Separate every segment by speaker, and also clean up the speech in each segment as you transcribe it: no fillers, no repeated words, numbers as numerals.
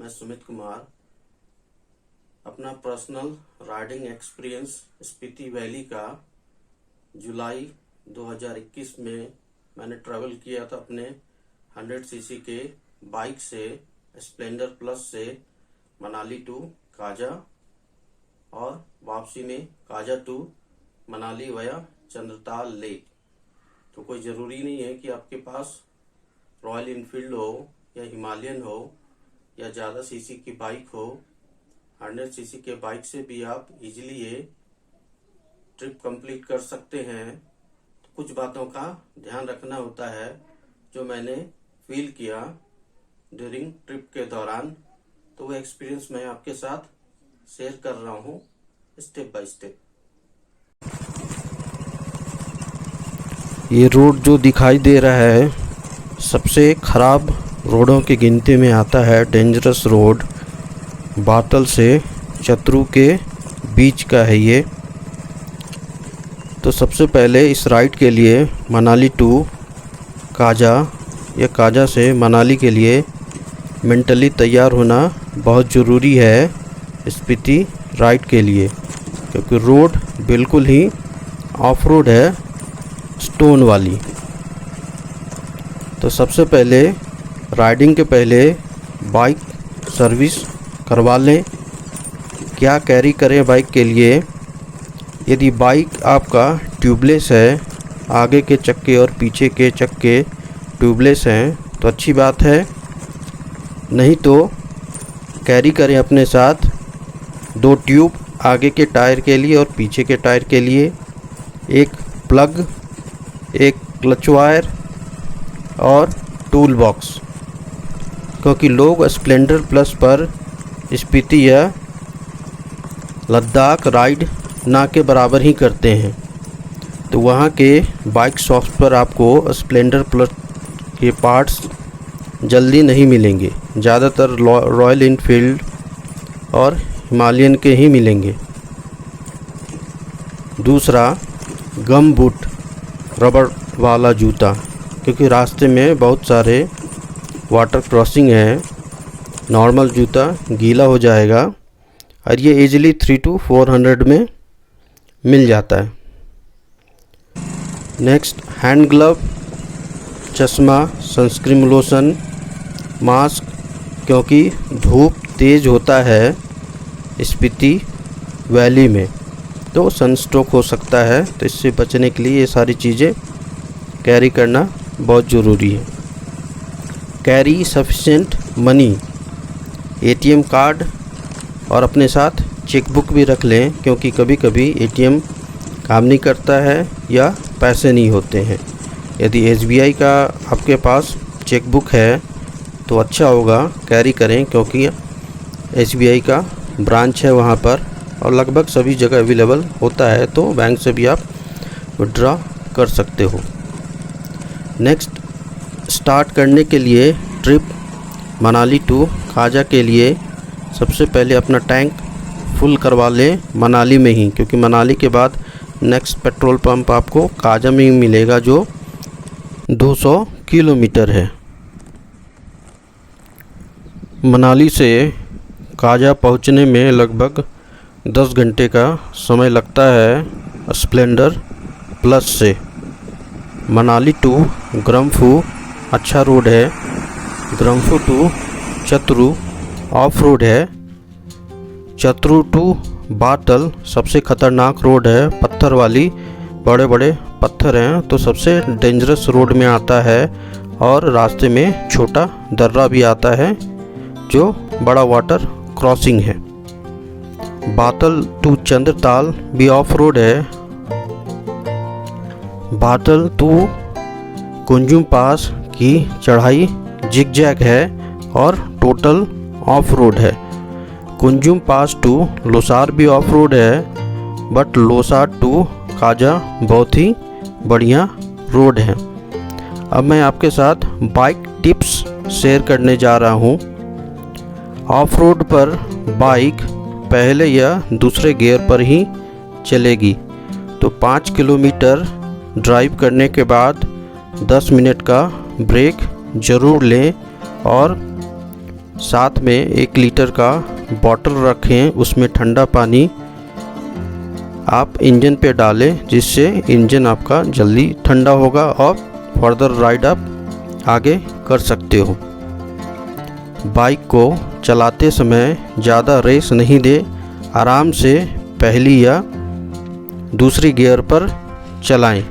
Speaker 1: मैं सुमित कुमार अपना personal riding experience Spiti valley का जुलाई 2021 में मैंने ट्रैवल किया था अपने 100 सीसी के बाइक से स्प्लेंडर प्लस से मनाली टू काजा और वापसी में काजा टू मनाली वया चंद्रताल लेक। तो कोई ज़रूरी नहीं है कि आपके पास रॉयल इनफील्ड हो या हिमालयन हो या ज़्यादा सीसी की बाइक हो। 100 सीसी के बाइक से भी आप इजीली ये ट्रिप कंप्लीट कर सकते हैं। तो कुछ बातों का ध्यान रखना होता है जो मैंने फील किया ड्यूरिंग ट्रिप के दौरान, तो वो एक्सपीरियंस मैं आपके साथ शेयर कर रहा हूँ स्टेप बाय स्टेप।
Speaker 2: ये रोड जो दिखाई दे रहा है सबसे ख़राब रोडों की गिनती में आता है। डेंजरस रोड बातल से चतरू के बीच का है ये। तो सबसे पहले इस राइड के लिए मनाली टू काजा या काजा से मनाली के लिए मेंटली तैयार होना बहुत ज़रूरी है स्पीति राइड के लिए, क्योंकि रोड बिल्कुल ही ऑफ रोड है, स्टोन वाली। तो सबसे पहले राइडिंग के पहले बाइक सर्विस करवा लें। क्या कैरी करें बाइक के लिए? यदि बाइक आपका ट्यूबलेस है, आगे के चक्के और पीछे के चक्के ट्यूबलेस हैं तो अच्छी बात है, नहीं तो कैरी करें अपने साथ 2 ट्यूब आगे के टायर के लिए और पीछे के टायर के लिए, एक प्लग, एक क्लच वायर और टूल बॉक्स। क्योंकि लोग स्प्लेंडर प्लस पर स्पीति या लद्दाख राइड ना के बराबर ही करते हैं, तो वहाँ के बाइक शॉप्स पर आपको स्प्लेंडर प्लस के पार्ट्स जल्दी नहीं मिलेंगे। ज़्यादातर रॉयल इनफील्ड और हिमालयन के ही मिलेंगे। दूसरा, गम बूट, रबड़ वाला जूता, क्योंकि रास्ते में बहुत सारे वाटर क्रॉसिंग है। नॉर्मल जूता गीला हो जाएगा और ये इजीली 300 to 400 में मिल जाता है। नेक्स्ट, हैंड ग्लव, चश्मा, सनस्क्रीन लोशन, मास्क, क्योंकि धूप तेज़ होता है स्पीति वैली में तो सनस्ट्रोक हो सकता है। तो इससे बचने के लिए ये सारी चीज़ें कैरी करना बहुत ज़रूरी है। Carry sufficient money, ATM card और अपने साथ चेकबुक भी रख लें, क्योंकि कभी कभी एटीएम काम नहीं करता है या पैसे नहीं होते हैं। यदि एसबीआई का आपके पास चेकबुक है तो अच्छा होगा, कैरी करें, क्योंकि एसबीआई का ब्रांच है वहाँ पर और लगभग सभी जगह अवेलेबल होता है, तो बैंक से भी आप विड्रॉ कर सकते हो। नेक्स्ट, स्टार्ट करने के लिए ट्रिप मनाली टू काजा के लिए सबसे पहले अपना टैंक फुल करवा लें मनाली में ही, क्योंकि मनाली के बाद नेक्स्ट पेट्रोल पंप आपको काजा में ही मिलेगा जो 200 किलोमीटर है। मनाली से काजा पहुंचने में लगभग 10 घंटे का समय लगता है स्प्लेंडर प्लस से। मनाली टू ग्रम्फू अच्छा रोड है, Gramphu to Chatroo of road है, चतरू टू बातल सबसे ख़तरनाक रोड है, पत्थर वाली, बड़े बड़े पत्थर हैं, तो सबसे डेंजरस रोड में आता है। और रास्ते में छोटा दर्रा भी आता है जो बड़ा वाटर क्रॉसिंग है। बातल टू चंद्रताल भी ऑफ रोड है। बातल टू कुंजुम पास की चढ़ाई जिगजैग है और टोटल ऑफ रोड है। कुंजुम पास टू लोसार भी ऑफ रोड है, बट लोसार टू काजा बहुत ही बढ़िया रोड है। अब मैं आपके साथ बाइक टिप्स शेयर करने जा रहा हूँ। ऑफ रोड पर बाइक पहले या दूसरे गियर पर ही चलेगी, तो 5 किलोमीटर ड्राइव करने के बाद 10 मिनट का ब्रेक ज़रूर लें और साथ में 1 लीटर का बॉटल रखें, उसमें ठंडा पानी आप इंजन पे डालें, जिससे इंजन आपका जल्दी ठंडा होगा और फर्दर राइड आप आगे कर सकते हो। बाइक को चलाते समय ज़्यादा रेस नहीं दे, आराम से पहली या दूसरी गियर पर चलाएं।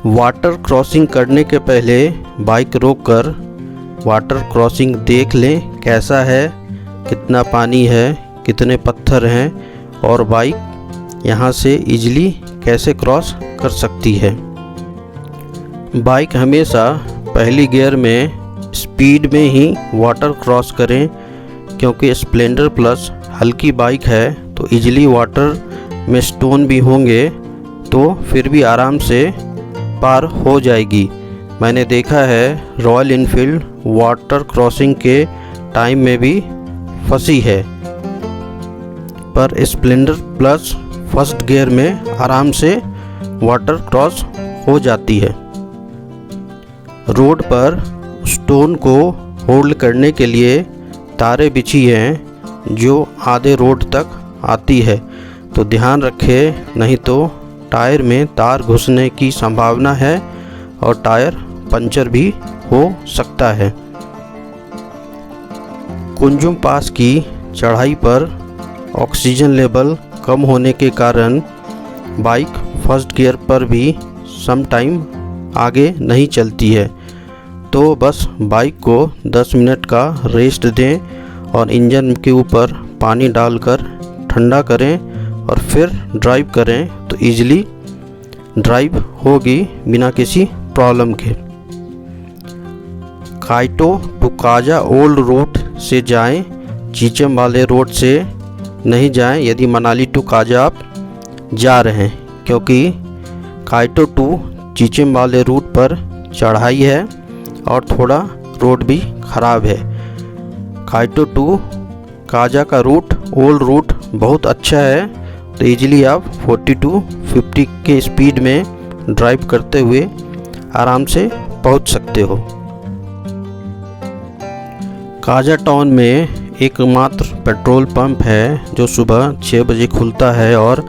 Speaker 2: वाटर क्रॉसिंग करने के पहले बाइक रोककर वाटर क्रॉसिंग देख लें, कैसा है, कितना पानी है, कितने पत्थर हैं और बाइक यहाँ से इजीली कैसे क्रॉस कर सकती है। बाइक हमेशा पहली गियर में स्पीड में ही वाटर क्रॉस करें, क्योंकि स्प्लेंडर प्लस हल्की बाइक है तो इजीली वाटर में स्टोन भी होंगे तो फिर भी आराम से पार हो जाएगी। मैंने देखा है रॉयल इनफील्ड वाटर क्रॉसिंग के टाइम में भी फंसी है, पर स्प्लेंडर प्लस फर्स्ट गियर में आराम से वाटर क्रॉस हो जाती है। रोड पर स्टोन को होल्ड करने के लिए तारें बिछी हैं जो आधे रोड तक आती है, तो ध्यान रखें, नहीं तो टायर में तार घुसने की संभावना है और टायर पंचर भी हो सकता है। कुंजुम पास की चढ़ाई पर ऑक्सीजन लेवल कम होने के कारण बाइक फर्स्ट गियर पर भी सम टाइम आगे नहीं चलती है, तो बस बाइक को 10 मिनट का रेस्ट दें और इंजन के ऊपर पानी डालकर ठंडा करें और फिर ड्राइव करें तो इजीली ड्राइव होगी बिना किसी प्रॉब्लम के। काइटो टू काजा ओल्ड रोड से जाएं, चीचम वाले रोड से नहीं जाएं यदि मनाली टू काजा आप जा रहे हैं, क्योंकि काइटो टू चीचम वाले रूट पर चढ़ाई है और थोड़ा रोड भी ख़राब है। काइटो टू काजा का रूट ओल्ड रूट बहुत अच्छा है, तो इजीली आप 40 to 50 के स्पीड में ड्राइव करते हुए आराम से पहुंच सकते हो। काजा टाउन में एकमात्र पेट्रोल पंप है जो सुबह 6 बजे खुलता है और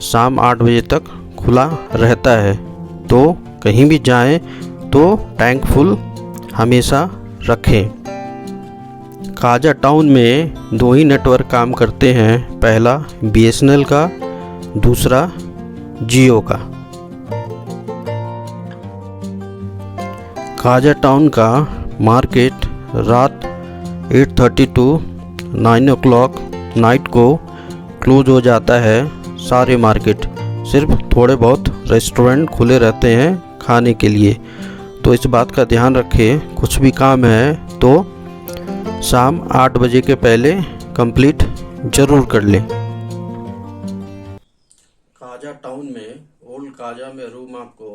Speaker 2: शाम 8 बजे तक खुला रहता है, तो कहीं भी जाएं तो टैंक फुल हमेशा रखें। काजा टाउन में 2 ही नेटवर्क काम करते हैं, पहला BSNL का, दूसरा जियो का। काजा टाउन का मार्केट रात 8:30 to 9 o'clock नाइट को क्लोज हो जाता है। सारे मार्केट, सिर्फ थोड़े बहुत रेस्टोरेंट खुले रहते हैं खाने के लिए, तो इस बात का ध्यान रखें, कुछ भी काम है तो शाम 8 बजे के पहले कंप्लीट ज़रूर कर लें।
Speaker 1: काजा टाउन में ओल्ड काजा में रूम आपको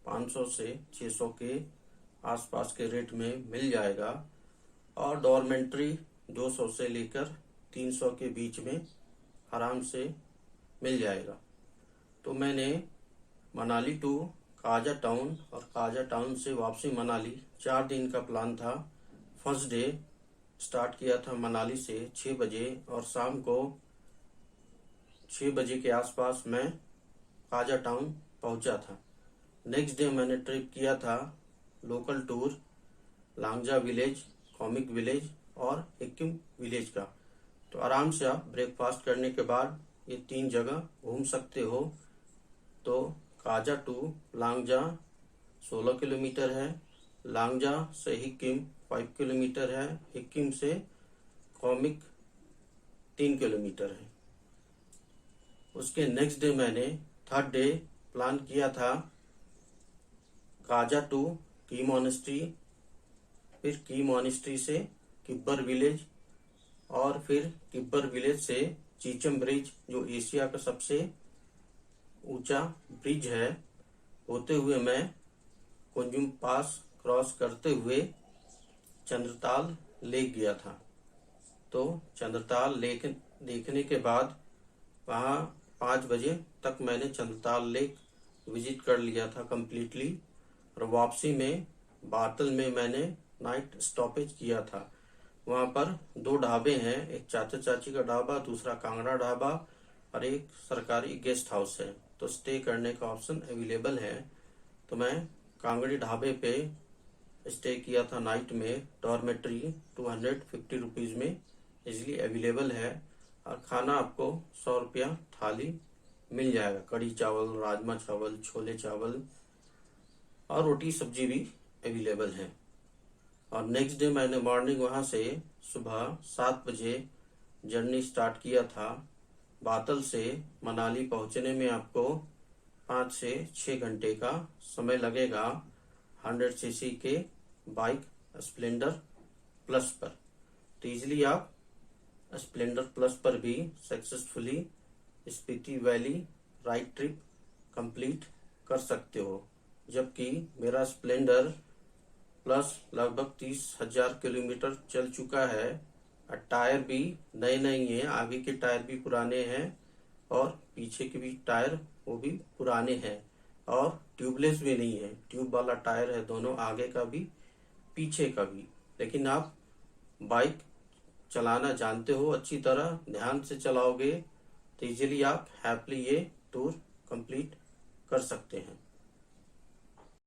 Speaker 1: 500 से 600 के आसपास के रेट में मिल जाएगा और डॉर्मेंट्री 200 से लेकर 300 के बीच में आराम से मिल जाएगा। तो मैंने मनाली टू काजा टाउन और काजा टाउन से वापसी मनाली 4 दिन का प्लान था। फर्स्ट डे स्टार्ट किया था मनाली से 6 बजे और शाम को 6 बजे के आसपास मैं काजा टाउन पहुंचा था। नेक्स्ट डे मैंने ट्रिप किया था local tour Langza village, comic village और हिक्किम विलेज का। तो आराम से आप ब्रेकफास्ट करने के बाद ये 3 जगह घूम सकते हो। तो काजा टू लांगजा 16 किलोमीटर है, लांगजा से हिक्किम 5 किलोमीटर है, हिक्किम से कॉमिक 3 किलोमीटर है। उसके नेक्स्ट डे मैंने थर्ड डे प्लान किया था काजा टू की मॉनेस्ट्री, फिर की मॉनेस्ट्री से किब्बर विलेज और फिर किब्बर विलेज से चीचम ब्रिज जो एशिया का सबसे ऊंचा ब्रिज है, होते हुए मैं कुंजुम पास क्रॉस करते हुए चंद्रताल लेक गया था। तो चंद्रताल लेक देखने के बाद वहाँ 5 बजे तक मैंने चंद्रताल लेक विजिट कर लिया था कम्प्लीटली। और वापसी में बातल में मैंने नाइट स्टॉपेज किया था। वहां पर 2 ढाबे हैं, एक चाचा चाची का ढाबा, दूसरा कांगड़ा ढाबा और एक सरकारी गेस्ट हाउस है। तो स्टे करने का ऑप्शन अवेलेबल है। तो मैं कांगड़ी ढाबे पे स्टे किया था नाइट में। डॉर्मेट्री 250 रुपीज में इजिली अवेलेबल है और खाना आपको 100 रुपया थाली मिल जाएगा। कढ़ी चावल, राजमा चावल, छोले चावल और रोटी सब्जी भी अवेलेबल है। और नेक्स्ट डे मैंने मॉर्निंग वहां से सुबह 7 बजे जर्नी स्टार्ट किया था। बातल से मनाली पहुंचने में आपको 5 से 6 घंटे का समय लगेगा 100 सीसी के बाइक स्प्लेंडर प्लस पर। तो इजिली आप स्प्लेंडर प्लस पर भी successfully Spiti valley ride trip complete कर सकते हो। जबकि मेरा स्प्लेंडर प्लस लगभग 30,000 किलोमीटर चल चुका है और टायर भी नए नहीं है, आगे के टायर भी पुराने हैं और पीछे के भी टायर वो भी पुराने हैं और ट्यूबलेस भी नहीं है, ट्यूब वाला टायर है दोनों, आगे का भी पीछे का भी। लेकिन आप बाइक चलाना जानते हो, अच्छी तरह ध्यान से चलाओगे तो इजीली आप हैप्पीली ये टूर कंप्लीट कर सकते हैं।